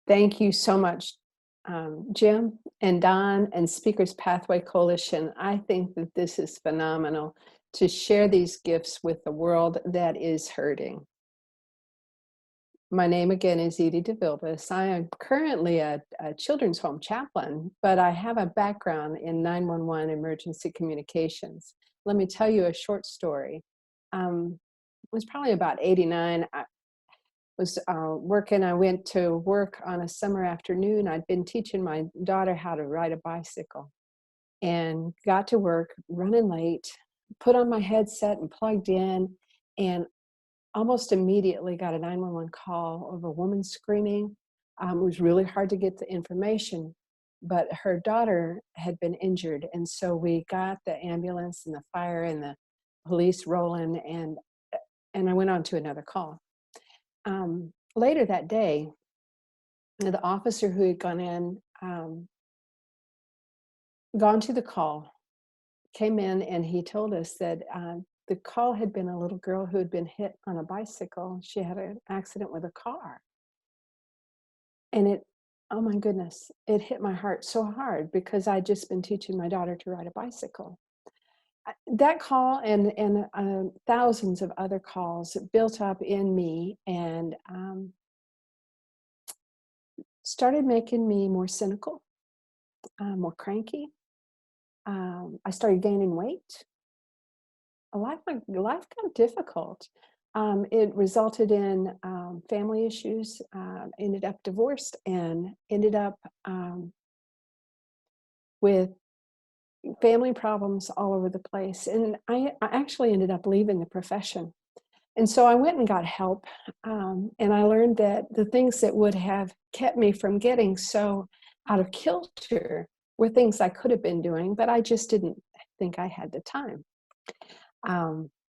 Thank you so much, Jim and Don and Speakers Pathway Coalition. I think that this is phenomenal to share these gifts with the world that is hurting. My name again is Edie DeVilbiss. I am currently a children's home chaplain, but I have a background in 911 emergency communications. Let me tell you a short story. It was probably about 89. I was working. I went to work on a summer afternoon. I'd been teaching my daughter how to ride a bicycle and got to work running late, put on my headset and plugged in, and almost immediately got a 911 call of a woman screaming. It was really hard to get the information, but her daughter had been injured. And so we got the ambulance and the fire and the police rolling, and I went on to another call. Later that day, the officer who had gone in, gone to the call, came in and he told us that the call had been a little girl who had been hit on a bicycle. She had an accident with a car. And oh my goodness, it hit my heart so hard because I'd just been teaching my daughter to ride a bicycle. That call and thousands of other calls built up in me and started making me more cynical, more cranky. I started gaining weight. Life got difficult. It resulted in family issues, ended up divorced, and ended up with family problems all over the place. And I actually ended up leaving the profession. And so I went and got help. And I learned that the things that would have kept me from getting so out of kilter were things I could have been doing, but I just didn't think I had the time.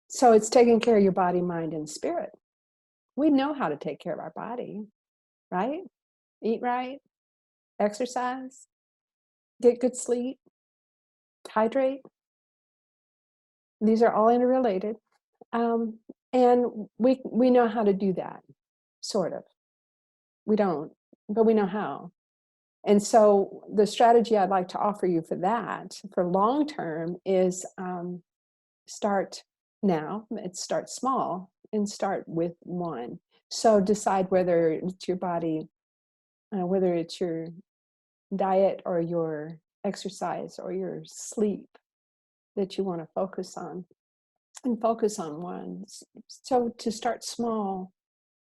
So it's taking care of your body, mind, and spirit. We know how to take care of our body, right? Eat right, exercise, get good sleep, hydrate. These are all interrelated. And we know how to do that, sort of. We don't, but we know how. And so the strategy I'd like to offer you for that, for long term, is start now. Start small and start with one. So decide whether it's your body, whether it's your diet or your exercise or your sleep that you want to focus on, and focus on one. So to start small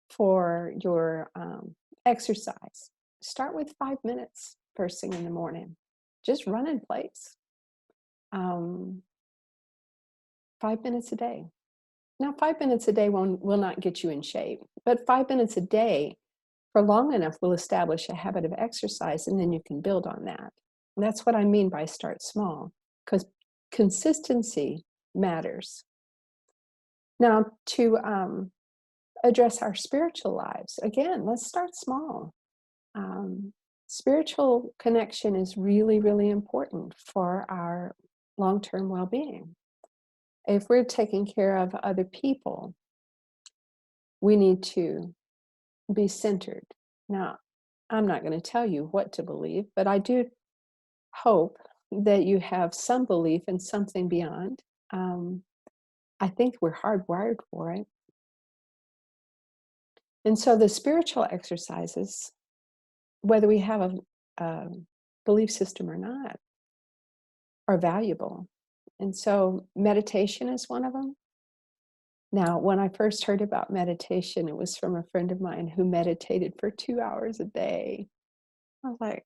for your exercise, start with 5 minutes first thing in the morning. Just run in place. 5 minutes a day. Now, 5 minutes a day will not get you in shape, but 5 minutes a day for long enough will establish a habit of exercise, and then you can build on that. And that's what I mean by start small, because consistency matters. Now, to address our spiritual lives, again, let's start small. Spiritual connection is really, really important for our long-term well-being. If we're taking care of other people, we need to be centered. Now, I'm not going to tell you what to believe, but I do hope that you have some belief in something beyond. I think we're hardwired for it. And so the spiritual exercises, whether we have a belief system or not, are valuable. And so meditation is one of them. Now, when I first heard about meditation, it was from a friend of mine who meditated for 2 hours a day. I was like,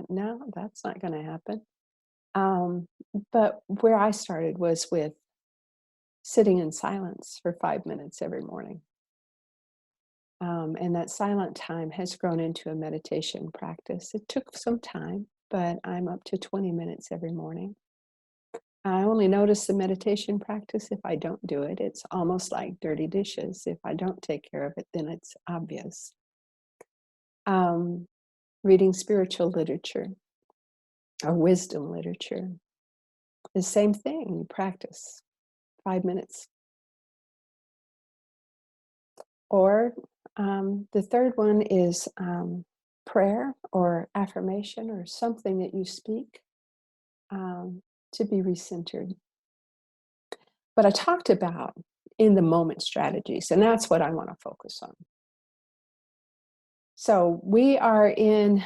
no, that's not going to happen. But where I started was with sitting in silence for 5 minutes every morning. And that silent time has grown into a meditation practice. It took some time, but I'm up to 20 minutes every morning. I only notice the meditation practice if I don't do it. It's almost like dirty dishes. If I don't take care of it, then it's obvious. Reading spiritual literature or wisdom literature, the same thing. You practice 5 minutes. Or The third one is prayer or affirmation or something that you speak to be recentered. But I talked about in the moment strategies, and that's what I want to focus on. So we are in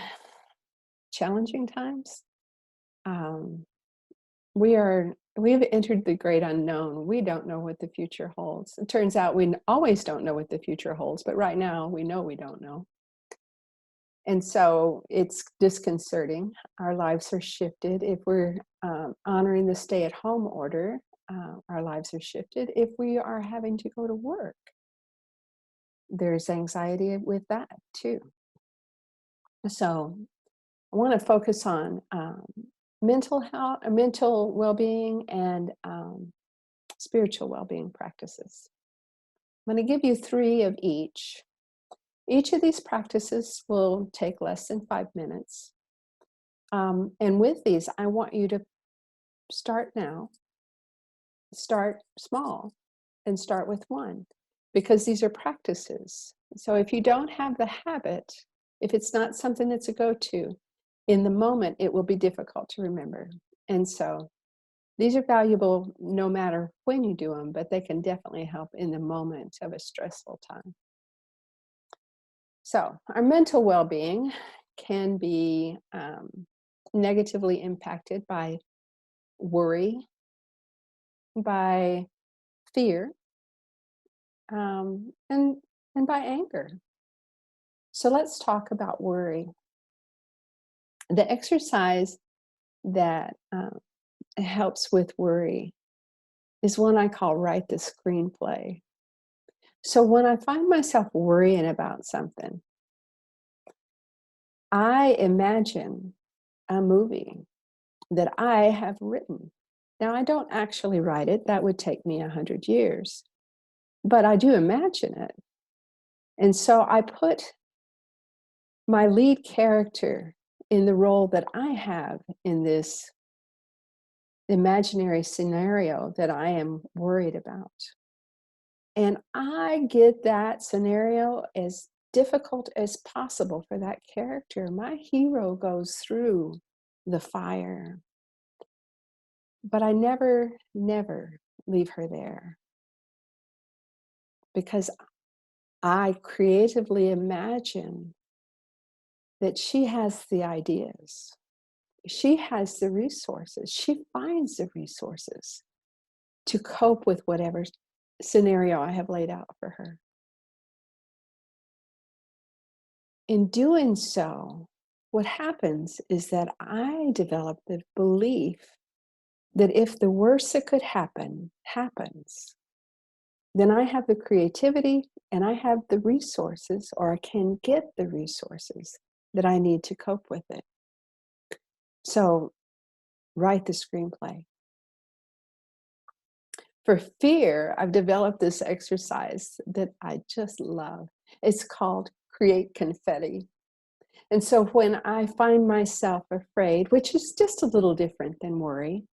challenging times. Um, we've entered the great unknown. We don't know what the future holds. It turns out we always don't know what the future holds, but right now we know we don't know. And so it's disconcerting. Our lives are shifted. If we're honoring the stay-at-home order, our lives are shifted. If we are having to go to work, there's anxiety with that too. So I want to focus on mental health, mental well-being, and spiritual well-being practices. I'm going to give you 3 of each. Each of these practices will take less than 5 minutes. And with these, I want you to start now, start small, and start with 1, because these are practices. So if you don't have the habit, if it's not something that's a go-to, in the moment, it will be difficult to remember. And so these are valuable no matter when you do them, but they can definitely help in the moment of a stressful time. So our mental well-being can be negatively impacted by worry, by fear, and by anger. So let's talk about worry. The exercise that helps with worry is one I call write the screenplay. So when I find myself worrying about something, I imagine a movie that I have written. Now, I don't actually write it. That would take me 100 years. But I do imagine it. And so I put my lead character in the role that I have in this imaginary scenario that I am worried about. And I get that scenario as difficult as possible for that character. My hero goes through the fire, but I never, never leave her there, because I creatively imagine that she has the ideas. She has the resources. She finds the resources to cope with whatever scenario I have laid out for her. In doing so, what happens is that I develop the belief that if the worst that could happen happens, then I have the creativity and I have the resources, or I can get the resources that I need to cope with it. So write the screenplay. For fear, I've developed this exercise that I just love. It's called create confetti. And so when I find myself afraid, which is just a little different than worry,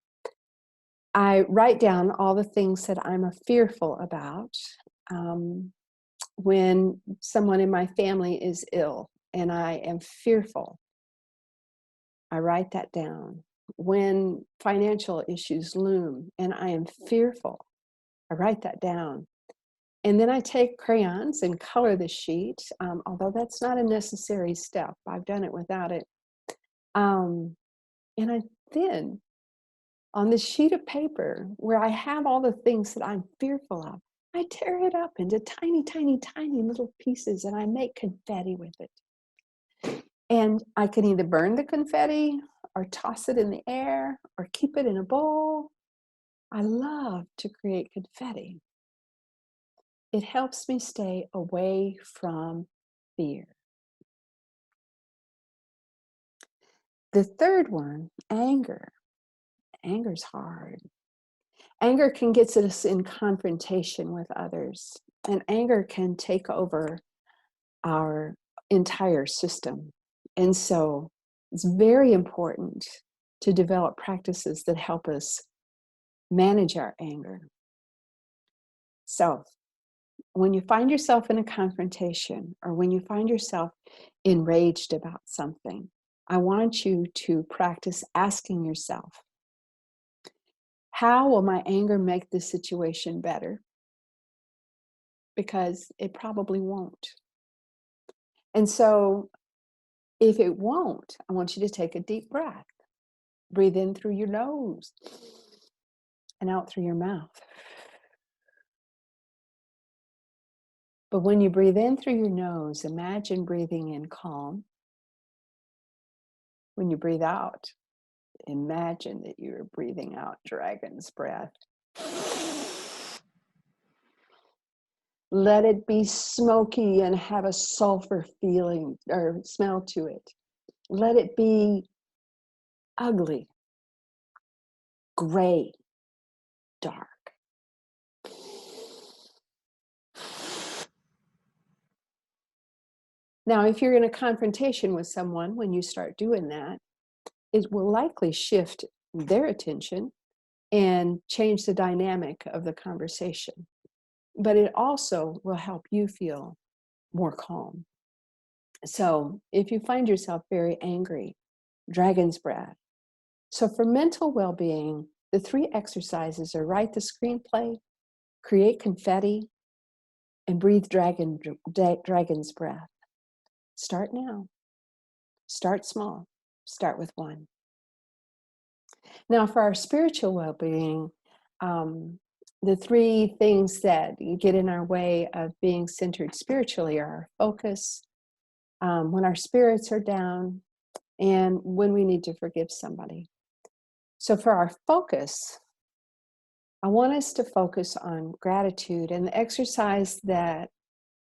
I write down all the things that I'm fearful about. When someone in my family is ill and I am fearful, I write that down. When financial issues loom and I am fearful, I write that down. And then I take crayons and color the sheet, although that's not a necessary step. I've done it without it. And I then, on this sheet of paper where I have all the things that I'm fearful of, I tear it up into tiny, tiny, tiny little pieces and I make confetti with it. And I can either burn the confetti or toss it in the air or keep it in a bowl. I love to create confetti. It helps me stay away from fear. The third one, anger. Anger's hard. Anger can get us in confrontation with others, and anger can take over our entire system. And so it's very important to develop practices that help us manage our anger. So when you find yourself in a confrontation or when you find yourself enraged about something, I want you to practice asking yourself, how will my anger make this situation better? Because it probably won't. And so if it won't, I want you to take a deep breath. Breathe in through your nose and out through your mouth. But when you breathe in through your nose, imagine breathing in calm. When you breathe out, imagine that you're breathing out dragon's breath. Let it be smoky and have a sulfur feeling or smell to it. Let it be ugly, gray, dark. Now, if you're in a confrontation with someone, when you start doing that, it will likely shift their attention and change the dynamic of the conversation. But it also will help you feel more calm. So if you find yourself very angry, dragon's breath. So for mental well-being, the 3 exercises are write the screenplay, create confetti, and breathe dragon's breath. Start now. Start small. Start with 1. Now for our spiritual well-being, the 3 things that get in our way of being centered spiritually are our focus, when our spirits are down, and when we need to forgive somebody. So for our focus, I want us to focus on gratitude, and the exercise that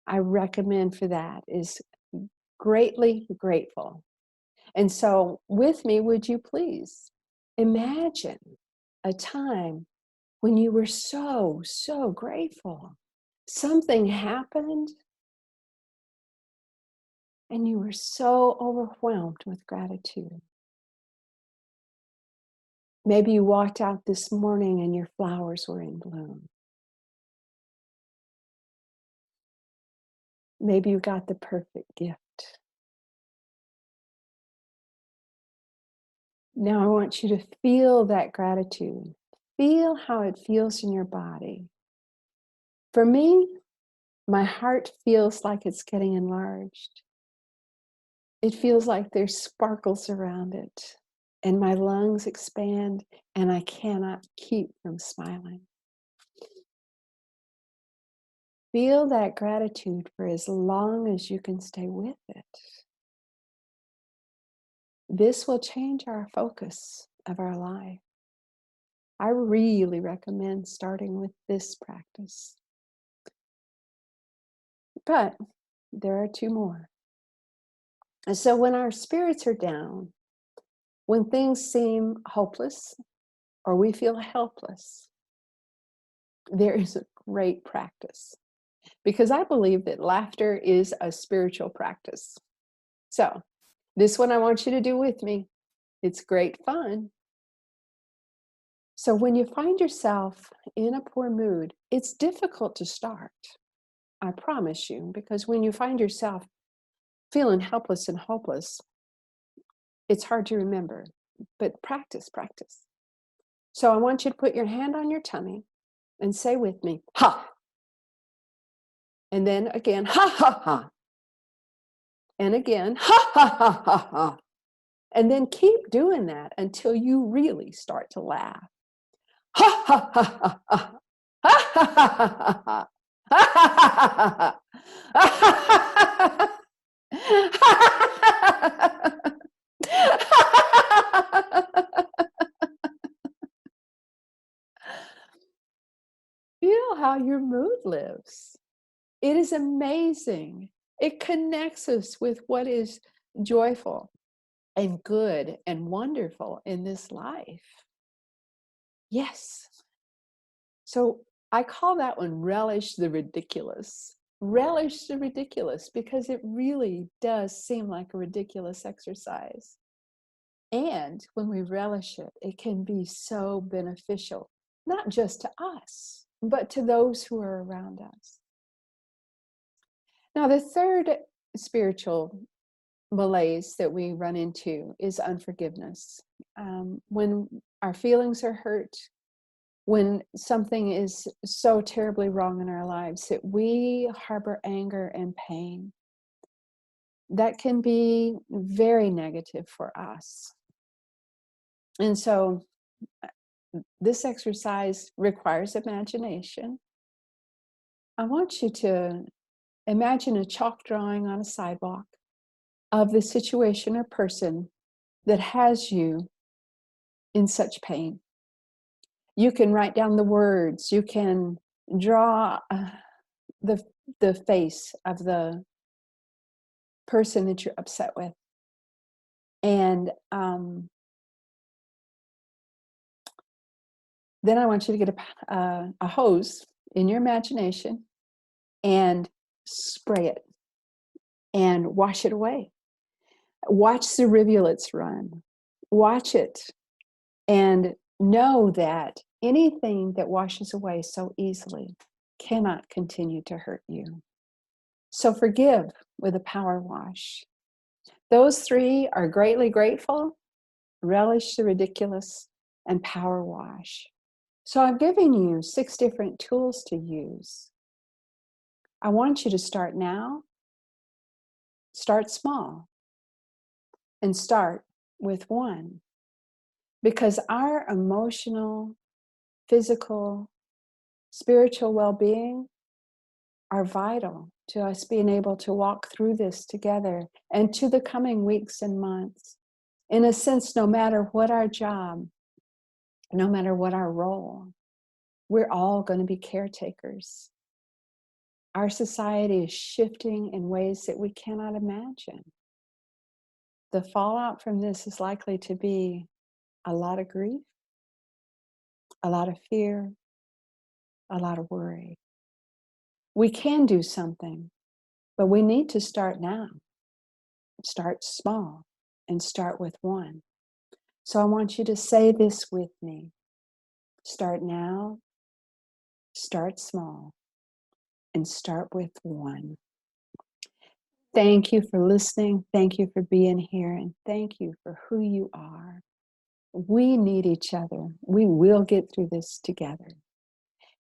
I recommend for that is greatly grateful. And so with me, would you please imagine a time when you were so, so grateful. Something happened and you were so overwhelmed with gratitude. Maybe you walked out this morning and your flowers were in bloom. Maybe you got the perfect gift. Now I want you to feel that gratitude. Feel how it feels in your body. For me, my heart feels like it's getting enlarged. It feels like there's sparkles around it, and my lungs expand, and I cannot keep from smiling. Feel that gratitude for as long as you can stay with it. This will change our focus of our life. I really recommend starting with this practice. But there are 2 more. And so when our spirits are down, when things seem hopeless or we feel helpless, there is a great practice, because I believe that laughter is a spiritual practice. So this one I want you to do with me. It's great fun. So when you find yourself in a poor mood, it's difficult to start. I promise you, because when you find yourself feeling helpless and hopeless, it's hard to remember, but practice, practice. So I want you to put your hand on your tummy and say with me, ha. And then again, ha, ha, ha. And again, ha, ha, ha, ha, ha. And then keep doing that until you really start to laugh. Ha, ha, ha, ha, ha. Ha, ha, ha, ha, ha. Ha, ha, ha, ha, ha. Feel how your mood lives. It is amazing. It connects us with what is joyful and good and wonderful in this life. Yes. So I call that one relish the ridiculous. Relish the ridiculous, because it really does seem like a ridiculous exercise. And when we relish it, it can be so beneficial, not just to us, but to those who are around us. Now, the third spiritual malaise that we run into is unforgiveness. When our feelings are hurt, when something is so terribly wrong in our lives that we harbor anger and pain, that can be very negative for us. And so this exercise requires imagination. I want you to imagine a chalk drawing on a sidewalk of the situation or person that has you in such pain. You can write down the words, you can draw the, the face of the person that you're upset with. And then I want you to get a hose in your imagination and spray it and wash it away. Watch the rivulets run. Watch it and know that anything that washes away so easily cannot continue to hurt you. So forgive with a power wash. Those three are greatly grateful, relish the ridiculous, and power wash. So I've given you 6 different tools to use. I want you to start now. Start small and start with one. Because our emotional, physical, spiritual well-being are vital to us being able to walk through this together and to the coming weeks and months. In a sense, no matter what our job, no matter what our role, we're all going to be caretakers. Our society is shifting in ways that we cannot imagine. The fallout from this is likely to be a lot of grief, a lot of fear, a lot of worry. We can do something, but we need to start now. Start small and start with one. So I want you to say this with me. Start now, start small, and start with one. Thank you for listening. Thank you for being here. And thank you for who you are. We need each other. We will get through this together.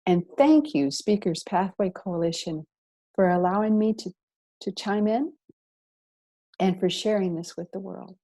And thank you, Speakers Pathway Coalition, for allowing me to chime in and for sharing this with the world.